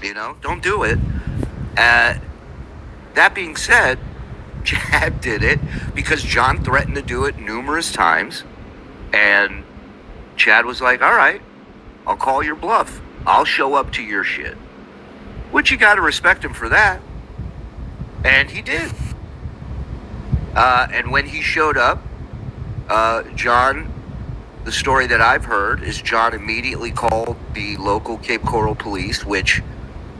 Don't do it. Uh, that being said, Chad did it because John threatened to do it numerous times. And Chad was like, all right, I'll call your bluff. I'll show up to your shit. Which you got to respect him for that. And he did. And when he showed up, John, the story that I've heard is John immediately called the local Cape Coral police, which,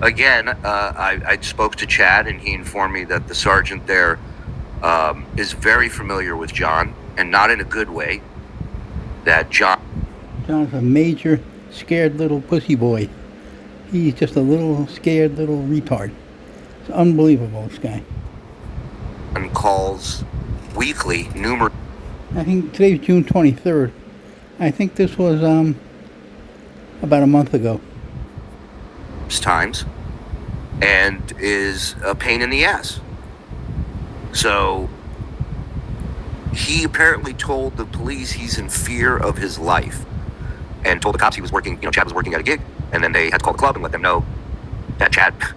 again, I spoke to Chad and he informed me that the sergeant there is very familiar with John, and not in a good way. That John's a major scared little pussy boy. He's just a little scared little retard. It's unbelievable, this guy. Calls weekly, numerous. I think today's June 23rd. I think this was about a month ago. Times, and is a pain in the ass. So he apparently told the police he's in fear of his life, and told the cops he was working, Chad was working at a gig, and then they had to call the club and let them know that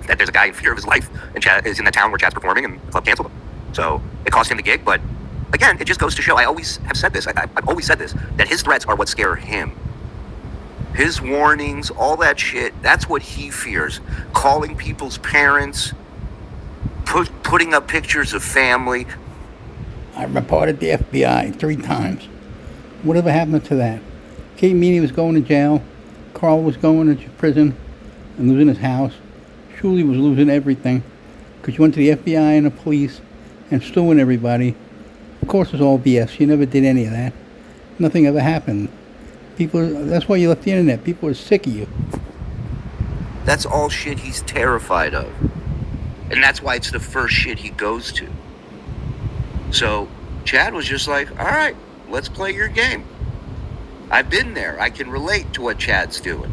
that there's a guy in fear of his life, and Chad is in the town where Chad's performing, and the club canceled him. So it cost him the gig, but again, it just goes to show, I always have said this, I've always said this, that his threats are what scare him. His warnings, all that shit, that's what he fears. Calling people's parents, putting up pictures of family. I reported the FBI 3 times. Whatever happened to that? Kate Meany was going to jail. Carl was going to prison and losing his house. Shuley was losing everything because she went to the FBI and the police and suing everybody. Of course, it was all BS. She never did any of that. Nothing ever happened. That's why you left the internet. People are sick of you. That's all shit he's terrified of. And that's why it's the first shit he goes to. So Chad was just like, all right, let's play your game. I've been there. I can relate to what Chad's doing.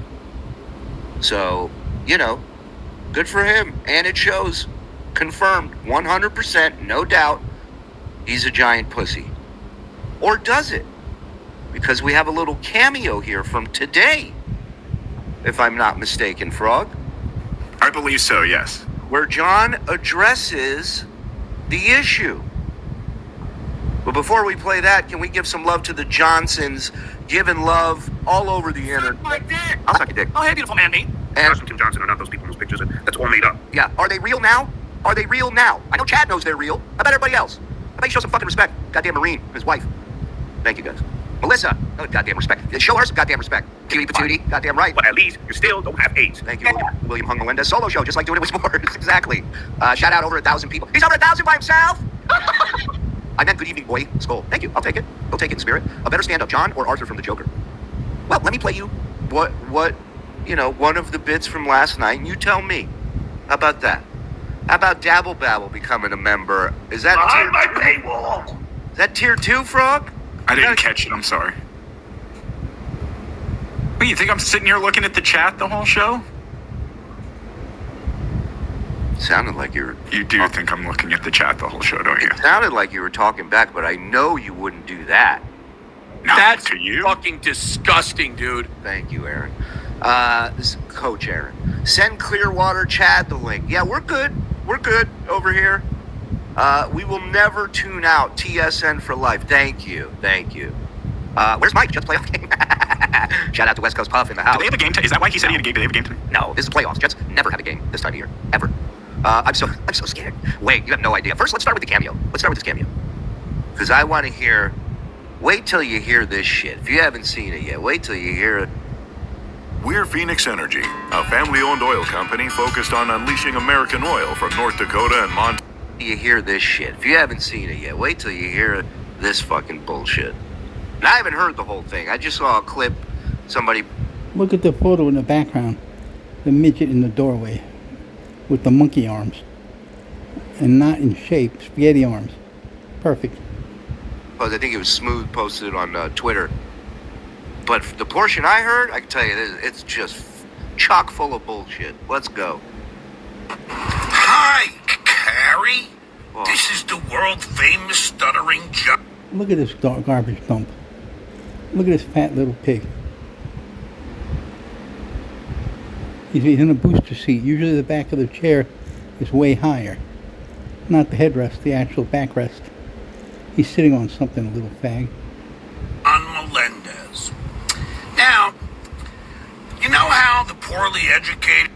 So, good for him. And it shows, confirmed, 100%, no doubt, he's a giant pussy. Or does it? Because we have a little cameo here from today, if I'm not mistaken, Frog. I believe so, yes. Where John addresses the issue. But before we play that, can we give some love to the Johnsons, giving love all over the internet? Suck my dick! I'll suck your dick. Oh, hey, beautiful man, me. And Tim Johnson are not those people in those pictures. That's all made up. yeah, are they real now? Are they real now? I know Chad knows they're real. How about everybody else? How about you show some fucking respect? Goddamn Marine, his wife. Thank you, guys. Melissa, no goddamn respect. Show her some goddamn respect. Cutie patootie, goddamn right. But at least you still don't have AIDS. Thank you, William Hung Melendez. Solo show, just like doing it with sports. Exactly. Shout out over 1,000 people. He's over 1,000 by himself. I meant good evening, boy. Skull. Thank you. I'll take it. Go take it in spirit. A better stand-up, John or Arthur from the Joker. Well, let me play you one of the bits from last night, and you tell me. How about that? How about Dabble Babble becoming a member? Is that behind my paywall? Is that tier 2, Frog? I didn't catch it. I'm sorry. What, you think I'm sitting here looking at the chat the whole show? Sounded like you were... You do think I'm looking at the chat the whole show, don't you? It sounded like you were talking back, but I know you wouldn't do that. No, That's to you? fucking disgusting, dude. Thank you, Aaron. This is Coach Aaron. Send Clearwater Chad the link. Yeah, we're good. We're good over here. We will never tune out. TSN for life. Thank you. Thank you. Where's Mike? Jets playoff game. Shout out to West Coast Puff in the house. Do they have a game? Is that why he said he had a game? Do they have a game tonight? No, this is playoffs. Jets never have a game this time of year. Ever. I'm so scared. Wait, you have no idea. First, let's start with the cameo. Let's start with this cameo. Because I want to hear... Wait till you hear this shit. If you haven't seen it yet, wait till you hear it. We're Phoenix Energy, a family-owned oil company focused on unleashing American oil from North Dakota and Montana. You hear this shit. If you haven't seen it yet, wait till you hear this fucking bullshit. And I haven't heard the whole thing. I just saw a clip. Somebody... Look at the photo in the background. The midget in the doorway with the monkey arms. And not in shape. Spaghetti arms. Perfect. I think it was Smooth posted on Twitter. But the portion I heard, I can tell you, it's just chock full of bullshit. Let's go. Hi, Carrie. Oh. This is the world-famous Stuttering John. Look at this garbage dump. Look at this fat little pig. He's in a booster seat. Usually the back of the chair is way higher. Not the headrest, the actual backrest. He's sitting on something, a little fag. On Melendez. Now, you know how the poorly educated...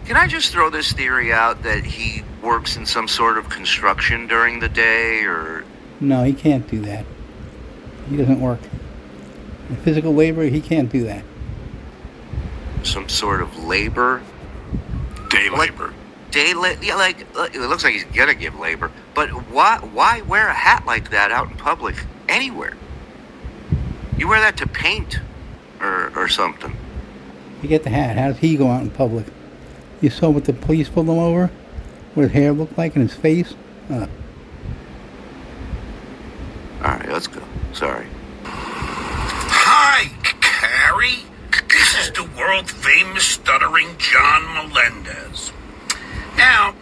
Can I just throw this theory out that he works in some sort of construction during the day, or... No, he can't do that. He doesn't work. In physical labor, he can't do that. some sort of labor? Day Like- labor. Yeah, like, it looks like he's gonna give labor. But why wear a hat like that out in public anywhere? You wear that to paint or something. You get the hat. How does he go out in public? You saw what the police pulled him over? What his hair looked like and his face? All right, let's go. Sorry. Hi, Carrie. This is the world famous stuttering John Melendez. Now,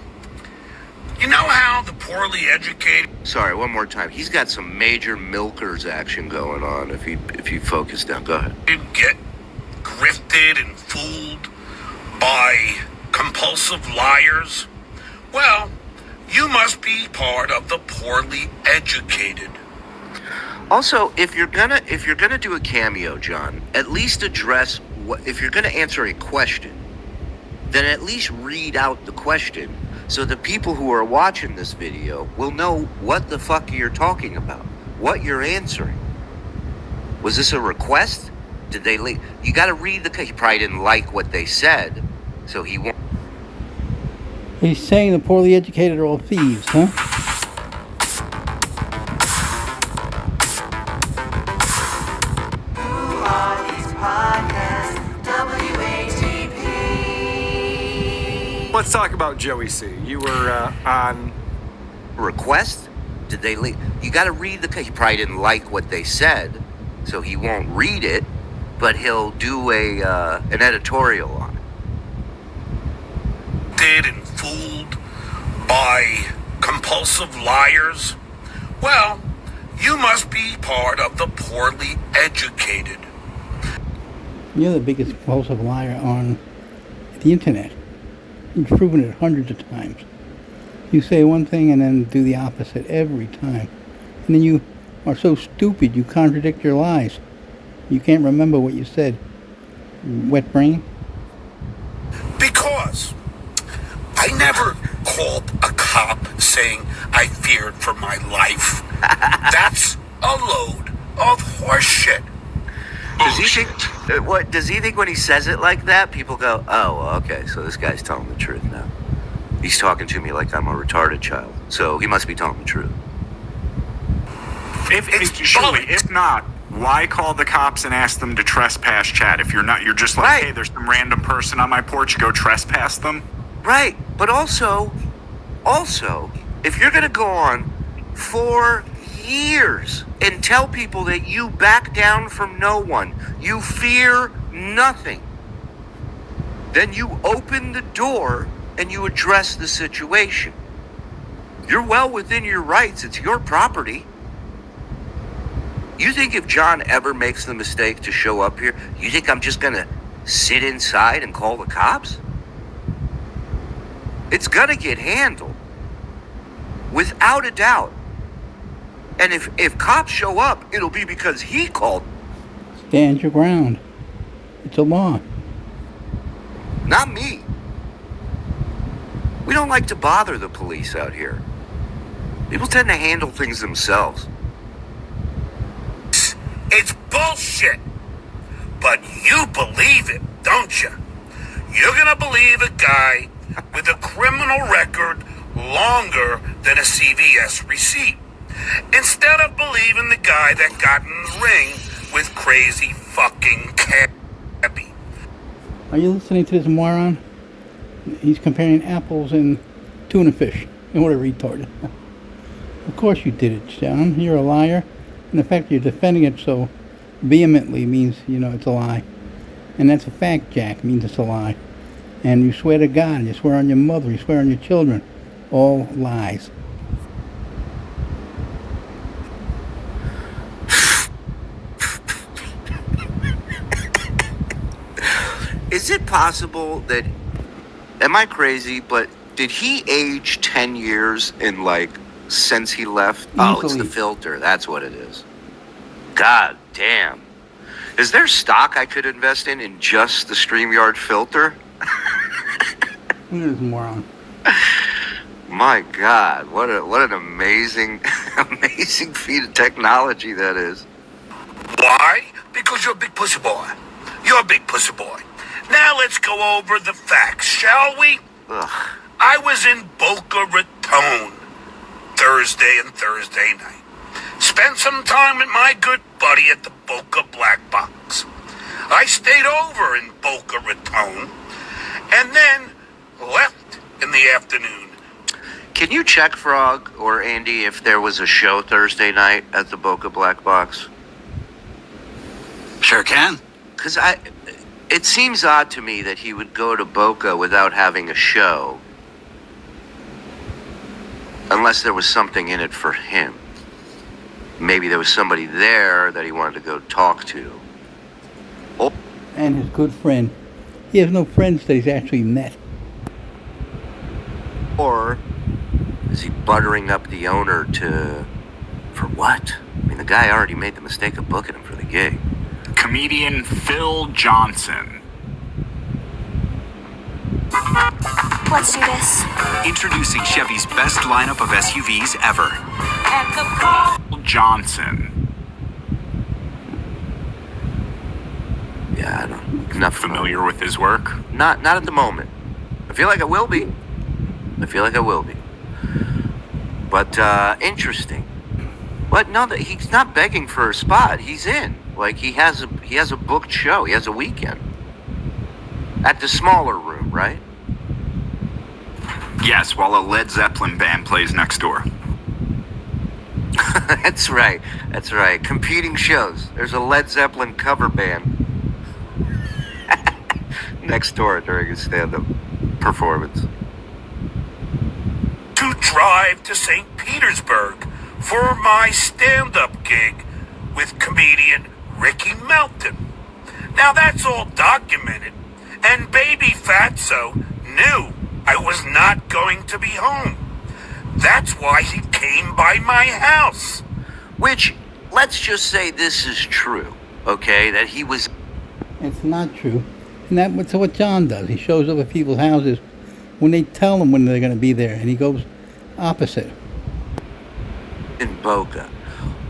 you know how the poorly educated... Sorry, one more time. He's got some major milkers action going on. If you focus down, go ahead. get grifted and fooled by compulsive liars? Well, you must be part of the poorly educated. Also, if you're gonna do a cameo, John, at least address what. If you're gonna answer a question, then at least read out the question so the people who are watching this video will know what the fuck you're talking about, what you're answering. Was this a request? Did they leave? You got to read the. He probably didn't like what they said, so he won't. He's saying the poorly educated are all thieves, huh? Let's talk about Joey C. You were on. Request? Did they leave? You got to read the. He probably didn't like what they said, so he won't read it, but he'll do an editorial on it. And fooled by compulsive liars? Well, you must be part of the poorly educated. You're the biggest compulsive liar on the internet. You've proven it hundreds of times. You say one thing and then do the opposite every time. And then you are so stupid you contradict your lies. You can't remember what you said. Wet brain? Because I never called a cop saying I feared for my life. That's a load of horseshit. Does he think? What does he think when he says it like that? People go, "Oh, okay, so this guy's telling the truth now. He's talking to me like I'm a retarded child, so he must be telling the truth." If not, why call the cops and ask them to trespass chat? If you're just like, Right. hey, there's some random person on my porch, go trespass them. Right, but also, if you're gonna go on for years and tell people that you back down from no one, you fear nothing, then you open the door and you address the situation. You're well within your rights. It's your property. You think if John ever makes the mistake to show up here, you think I'm just gonna sit inside and call the cops? It's gonna get handled, without a doubt. And if cops show up, it'll be because he called, Stand your ground. It's a law. not me. We don't like to bother the police out here. People tend to handle things themselves. It's bullshit. But you believe it, don't you? You're gonna believe a guy with a criminal record longer than a CVS receipt, instead of believing the guy that got in the ring with crazy fucking cabbie. Are you listening to this moron? He's comparing apples and tuna fish. And what a retard. Of course you did it, John. You're a liar. And the fact you're defending it so vehemently means, it's a lie. And that's a fact, Jack. It means it's a lie. And you swear to God, you swear on your mother, you swear on your children. All lies. Is it possible that, am I crazy, but did he age 10 years in like since he left? Oh, it's the Easily. filter. That's what it is. God damn. Is there stock I could invest in just the StreamYard filter? Look at this moron. My God, what an amazing, amazing feat of technology that is. Why? Because you're a big pussy boy. You're a big pussy boy. Now let's go over the facts, shall we? Ugh. I was in Boca Raton Thursday and Thursday night. Spent some time with my good buddy at the Boca Black Box. I stayed over in Boca Raton and then left in the afternoon. Can you check, Frog or Andy, if there was a show Thursday night at the Boca Black Box? Sure can. Because it seems odd to me that he would go to Boca without having a show, unless there was something in it for him. Maybe there was somebody there that he wanted to go talk to. Oh, And his good friend. He has no friends that he's actually met. or is he buttering up the owner for what? I mean, the guy already made the mistake of booking him for the gig. Comedian Phil Johnson. Let's do this. Introducing Chevy's best lineup of SUVs ever. And the call. Johnson. Yeah, I don't. Not Familiar with his work? Not at the moment. I feel like I will be. But interesting. But no, he's not begging for a spot. He's in. Like he has a booked show. He has a weekend at the smaller room, right? Yes, while a Led Zeppelin band plays next door. That's right. Competing shows. There's a Led Zeppelin cover band next door during a stand-up performance. To drive to St. Petersburg for my stand-up gig with comedian Ricky Melton. Now that's all documented, and Baby Fatso knew I was not going to be home. That's why he came by my house. Which, let's just say this is true, okay? That he was It's not true. And that's what John does. He shows up at people's houses when they tell him when they're going to be there, and he goes opposite. in Boca.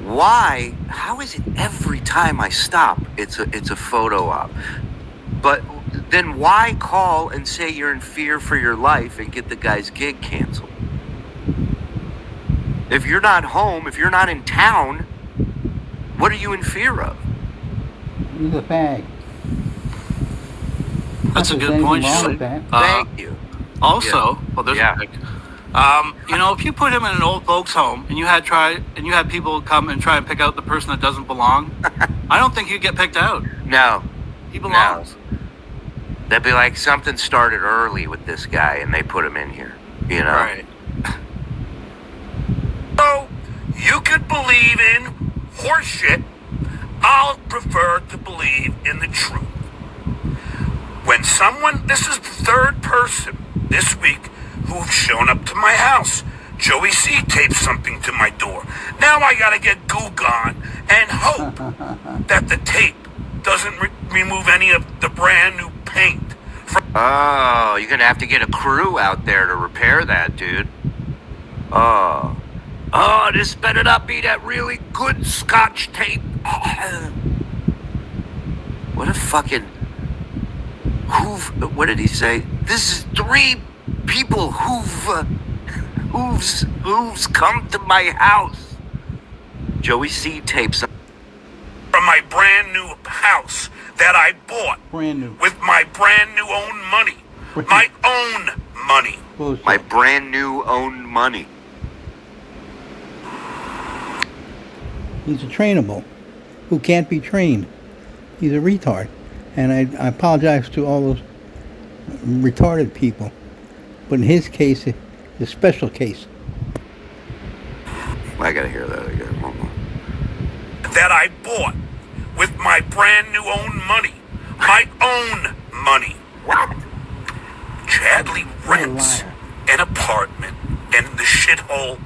Why? How is it every time I stop, it's a photo op? But then why call and say you're in fear for your life and get the guy's gig canceled? If you're not home, if you're not in town, what are you in fear of? He's a fag. That's a Not good there's point. anything wrong with that. Thank you. Also, well, there's Yeah. a pic. If you put him in an old folks' home and you had people come and try and pick out the person that doesn't belong, I don't think he'd get picked out. No. He belongs. They'd be like, something started early with this guy and they put him in here, you know? Right. So, you could believe in horseshit. I'll prefer to believe in the truth. When this is the third person this week who've shown up to my house. Joey C taped something to my door. Now I gotta get goo gone and hope that the tape doesn't remove any of the brand new paint. Oh, you're gonna have to get a crew out there to repair that, dude. Oh, this better not be that really good Scotch tape. What a fucking what did he say? This is 3 people who's come to my house. Joey C tapes from my brand new house that I bought Brand new. with my brand new own money. My own money. Bullshit. my brand new own money. He's a trainable who can't be trained. He's a retard. And I apologize to all those retarded people. But in his case, it's a special case. I gotta hear that again. Hold on. That I bought with my brand new own money. My own money. What? Chadley rents an apartment in the shithole.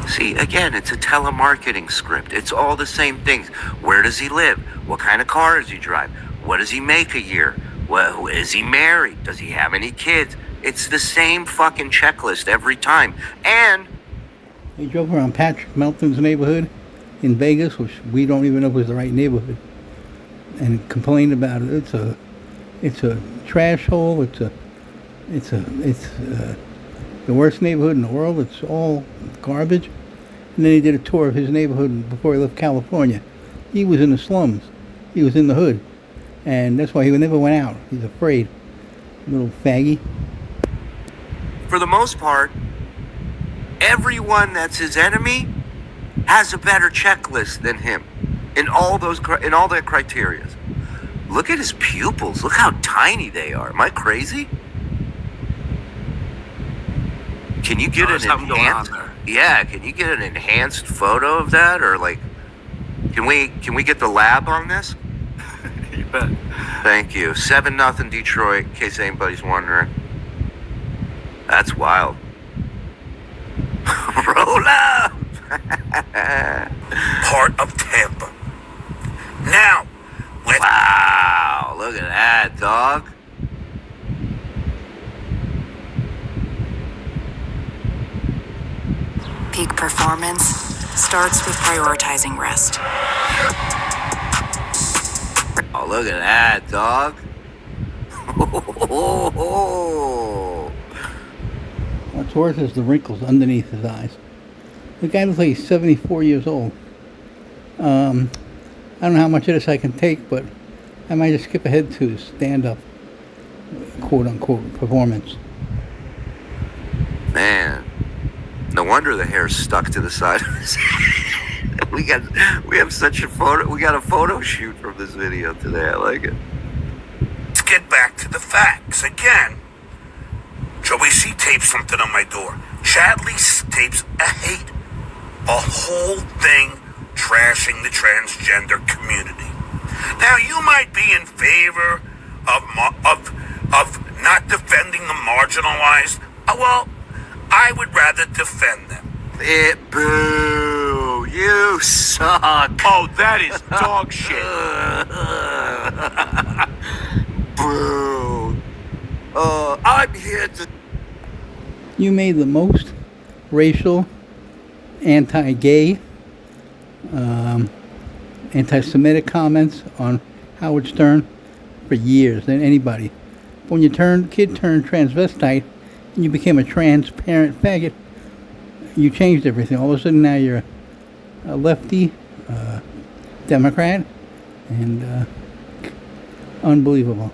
See, again, it's a telemarketing script. It's all the same things. Where does he live? What kind of car does he drive? What does he make a year? Is he married? Does he have any kids? It's the same fucking checklist every time. And he drove around Patrick Melton's neighborhood in Vegas, which we don't even know was the right neighborhood, and complained about it. It's a trash hole. It's the worst neighborhood in the world. It's all garbage. And then he did a tour of his neighborhood before he left California. He was in the slums. He was in the hood. And that's why he never went out. He's afraid. Little faggy. for the most part, everyone that's his enemy has a better checklist than him in all their criteria. Look at his pupils. Look how tiny they are. Am I crazy? Can you get an enhanced? Yeah, can you get an enhanced photo of that, or like, can we get the lab on this? You bet. Thank you. 7-0 Detroit. In case anybody's wondering. That's wild. Roll up. Part of Tampa. Now, wow, look at that, dog. Peak performance starts with prioritizing rest. Oh, look at that, dog. What's worse is the wrinkles underneath his eyes. The guy looks like he's 74 years old. I don't know how much of this I can take, but I might just skip ahead to stand-up, quote-unquote, performance. Man, no wonder the hair's stuck to the side of his head. We have such a photo. We got a photo shoot from this video today. I like it. let's get back to the facts. Again, Joey C tapes something on my door. Chadley tapes a hate. A whole thing trashing the transgender community. Now, you might be in favor of not defending the marginalized. Well, I would rather defend them. Boo! You suck. Oh, that is dog shit. Boo! I'm here to. You made the most racial, anti-gay, anti-Semitic comments on Howard Stern for years than anybody. When your kid turned transvestite and you became a transparent faggot, you changed everything. All of a sudden now you're a lefty Democrat, and unbelievable.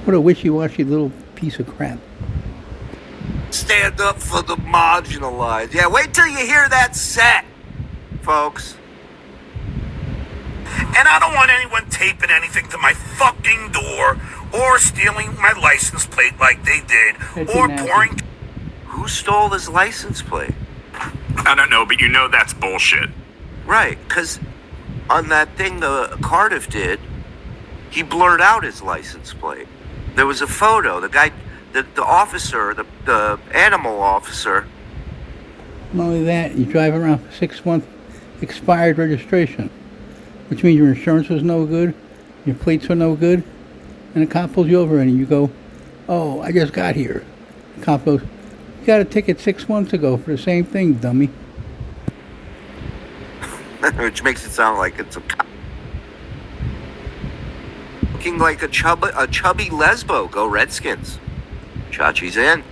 What a wishy-washy little piece of crap. Stand up for the marginalized. Yeah, wait till you hear that set, folks. And I don't want anyone taping anything to my fucking door or stealing my license plate like they did or pouring. Who stole his license plate? I don't know, but you know that's bullshit. Right, because on that thing the Cardiff did, he blurred out his license plate. There was a photo. The guy, the officer, the animal officer. Not only that, you drive around for 6 months expired registration, which means your insurance was no good, your plates were no good, and the cop pulls you over and you go, "Oh, I just got here." The cop goes, "You got a ticket 6 months ago for the same thing, dummy." Which makes it sound like it's a cop. Looking like a chubby lesbo. Go Redskins. Chachi's in.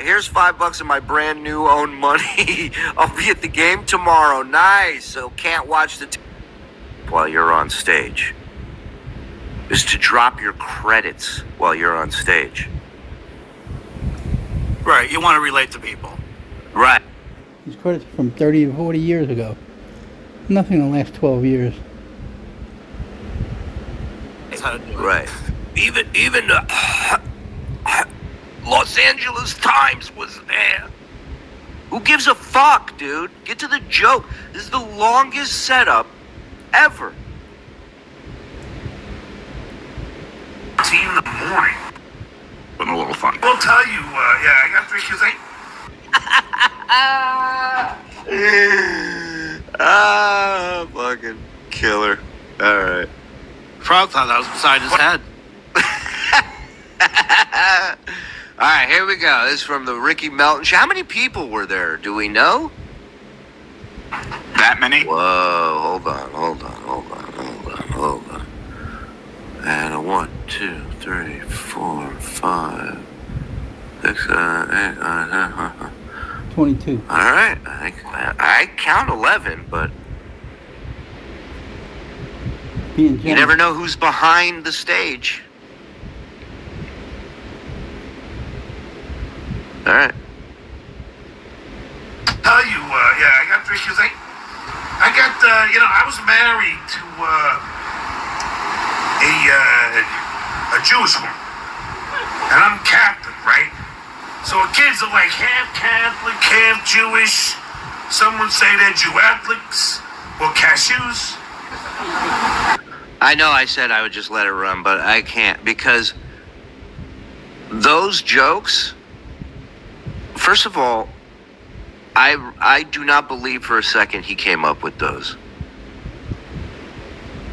Here's $5 of my brand new own money. I'll be at the game tomorrow. Nice. So can't watch while you're on stage. Is to drop your credits while you're on stage. Right, you want to relate to people. Right. These credits are from 30 to 40 years ago. Nothing in the last 12 years. That's how to do it. Right. Even Los Angeles Times was there. Who gives a fuck, dude? Get to the joke. This is the longest setup ever. In the morning. Been a little funny. We'll tell you, yeah, I got 3 kids. Fucking killer. All right. Frog thought that was beside his head. All right, here we go. This is from the Ricky Melton show. How many people were there? Do we know? That many? Whoa, hold on. And a 1, 2, 3, 4, 5, 6, 7, 8, 9, 22. All right, I count 11, but Being you generous. never know who's behind the stage. All right. Tell you, yeah, I got 3 kids. I got, I was married to a Jewish woman, and I'm Catholic, right? So our kids are like half Catholic, half Jewish. Some would say they're Jew-Atholics or cashews. I know I said I would just let it run, but I can't because those jokes, first of all, I do not believe for a second he came up with those.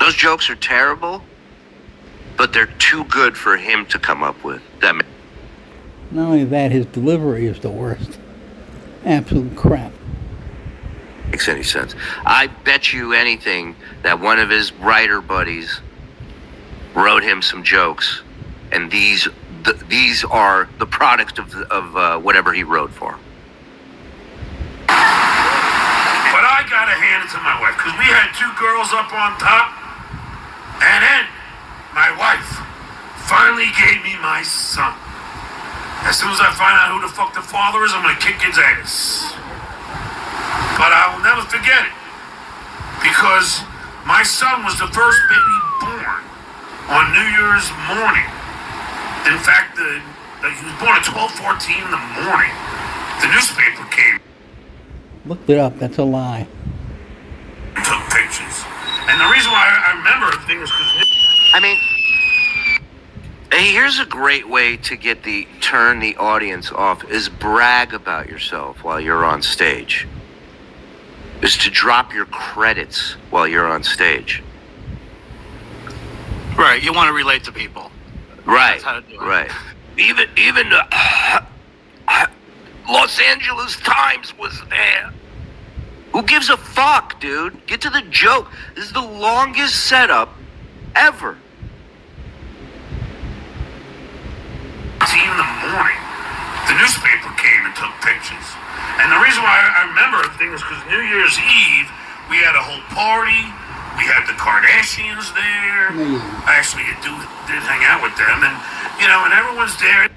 Those jokes are terrible, but they're too good for him to come up with. That Not only that, his delivery is the worst. Absolute crap. makes any sense. I bet you anything that one of his writer buddies wrote him some jokes, and these are the product of whatever he wrote for him. But I gotta hand it to my wife, because we had 2 girls up on top, and then my wife finally gave me my son. As soon as I find out who the fuck the father is, I'm gonna kick his ass. But I will never forget it, because my son was the first baby born on New Year's morning. In fact, he was born at 12:14 in the morning. The newspaper came. Looked it up. That's a lie. Took pictures. And the reason why I remember everything is because... I mean, hey, here's a great way to turn the audience off is brag about yourself while you're on stage. Is to drop your credits while you're on stage. Right, you want to relate to people. Right. That's how to do it. Right. Even Los Angeles Times was there. Who gives a fuck, dude? Get to the joke. This is the longest setup ever. In the morning, the newspaper came and took pictures. And the reason why I remember everything is because New Year's Eve, we had a whole party. We had the Kardashians there. I actually did hang out with them. And, and everyone's there.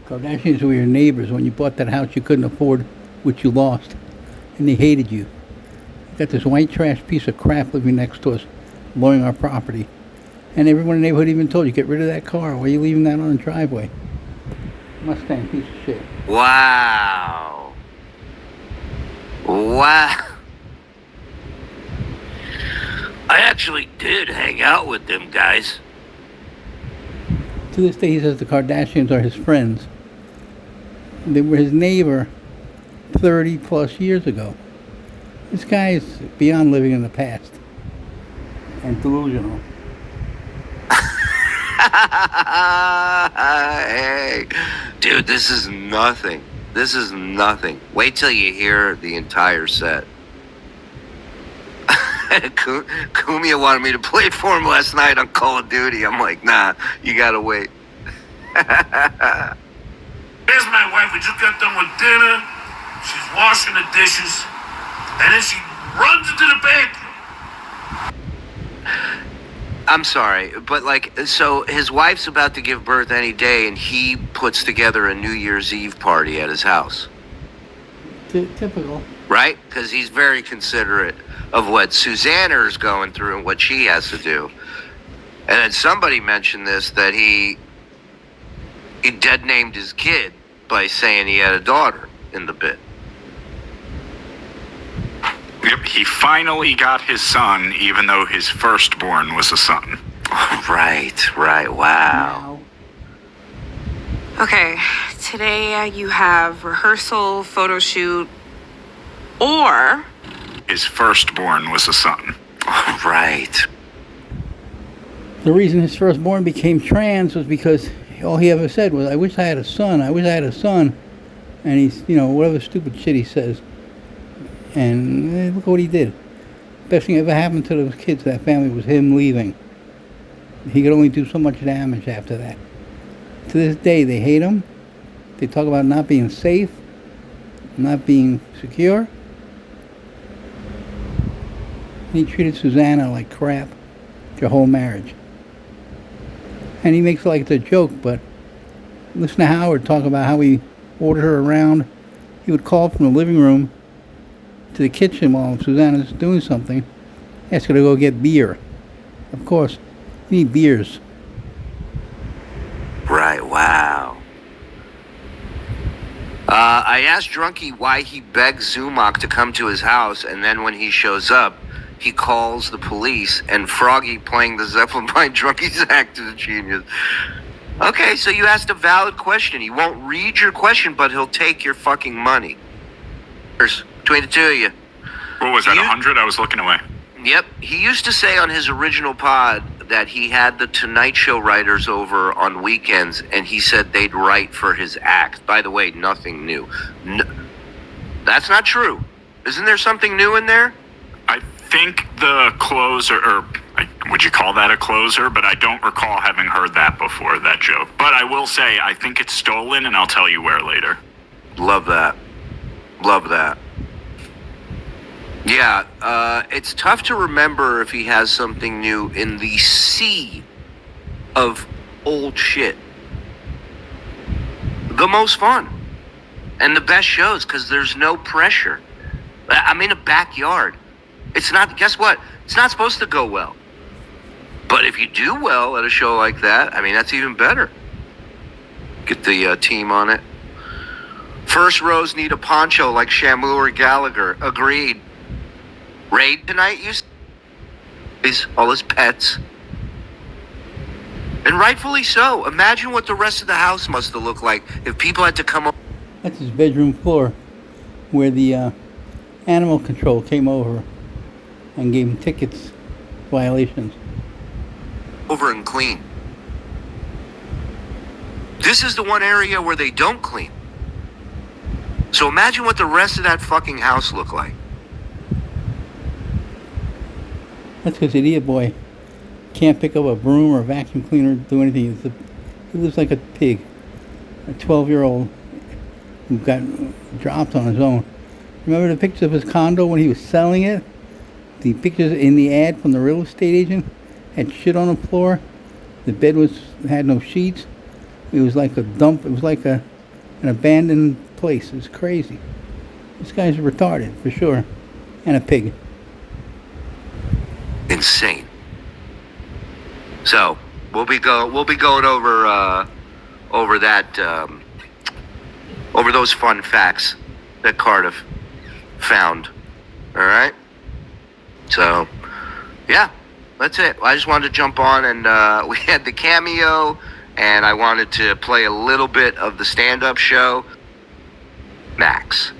Kardashians were your neighbors. When you bought that house, you couldn't afford what you lost. And they hated you. You got this white trash piece of crap living next to us, blowing our property. And everyone in the neighborhood even told you, get rid of that car. Why are you leaving that on the driveway? Mustang, piece of shit. Wow. I actually did hang out with them guys. To this day, he says the Kardashians are his friends. They were his neighbor 30 plus years ago. This guy is beyond living in the past and delusional. Hey, dude, this is nothing. This is nothing. Wait till you hear the entire set. Kumia wanted me to play for him last night on Call of Duty. I'm like, nah, you gotta wait. Here's my wife. We just got done with dinner. She's washing the dishes. And then she runs into the bathroom. I'm sorry, but so his wife's about to give birth any day, and he puts together a New Year's Eve party at his house. Typical. Right? Because he's very considerate of what Susanna's going through and what she has to do. And then somebody mentioned this, that he dead named his kid by saying he had a daughter in the bit. Yep, he finally got his son, even though his firstborn was a son. Right. Wow. Okay, today you have rehearsal, photo shoot, or His firstborn was a son. Right. The reason his firstborn became trans was because all he ever said was, I wish I had a son, I wish I had a son. And he's, whatever stupid shit he says. And look what he did. Best thing ever happened to those kids, that family, was him leaving. He could only do so much damage after that. To this day, they hate him. They talk about not being safe, not being secure. He treated Susanna like crap their whole marriage. And he makes it like it's a joke, but listen to Howard talk about how he ordered her around. He would call from the living room to the kitchen while Susanna's doing something, ask her to go get beer. Of course, you need beers. Right, wow. I asked Drunky why he begged Zumach to come to his house, and then when he shows up, he calls the police, and Froggy playing the Zeppelin behind Drunky's act is a genius. Okay, so you asked a valid question. He won't read your question, but he'll take your fucking money. There's between the two of you. What was that, 100? I was looking away. Yep. He used to say on his original pod that he had the Tonight Show writers over on weekends, and he said they'd write for his act. By the way, nothing new. No, that's not true. Isn't there something new in there? I think the closer, or would you call that a closer? But I don't recall having heard that before, that joke. But I will say, I think it's stolen, and I'll tell you where later. Love that. Love that. Yeah, it's tough to remember if he has something new in the sea of old shit. The most fun and the best shows because there's no pressure. I'm in a backyard. It's not, guess what? It's not supposed to go well. But if you do well at a show like that, I mean, that's even better. Get the team on it. First rows need a poncho like Shamu or Gallagher. Agreed. Raid tonight, you see? All his pets. And rightfully so. Imagine what the rest of the house must have looked like if people had to come up. That's his bedroom floor, where the animal control came over and gave him tickets, violations. Over and clean. This is the one area where they don't clean. So imagine what the rest of that fucking house looked like. That's because Idiot Boy can't pick up a broom or a vacuum cleaner, do anything. He lives like a pig. A 12-year-old who got dropped on his own. Remember the pictures of his condo when he was selling it? The pictures in the ad from the real estate agent had shit on the floor. The bed had no sheets. It was like a dump. It was like an abandoned place. It was crazy. This guy's retarded for sure, and a pig. Insane. So we'll be going over that over those fun facts that Cardiff found. All right. So yeah, that's it. I just wanted to jump on, and we had the cameo, and I wanted to play a little bit of the stand-up show. Max.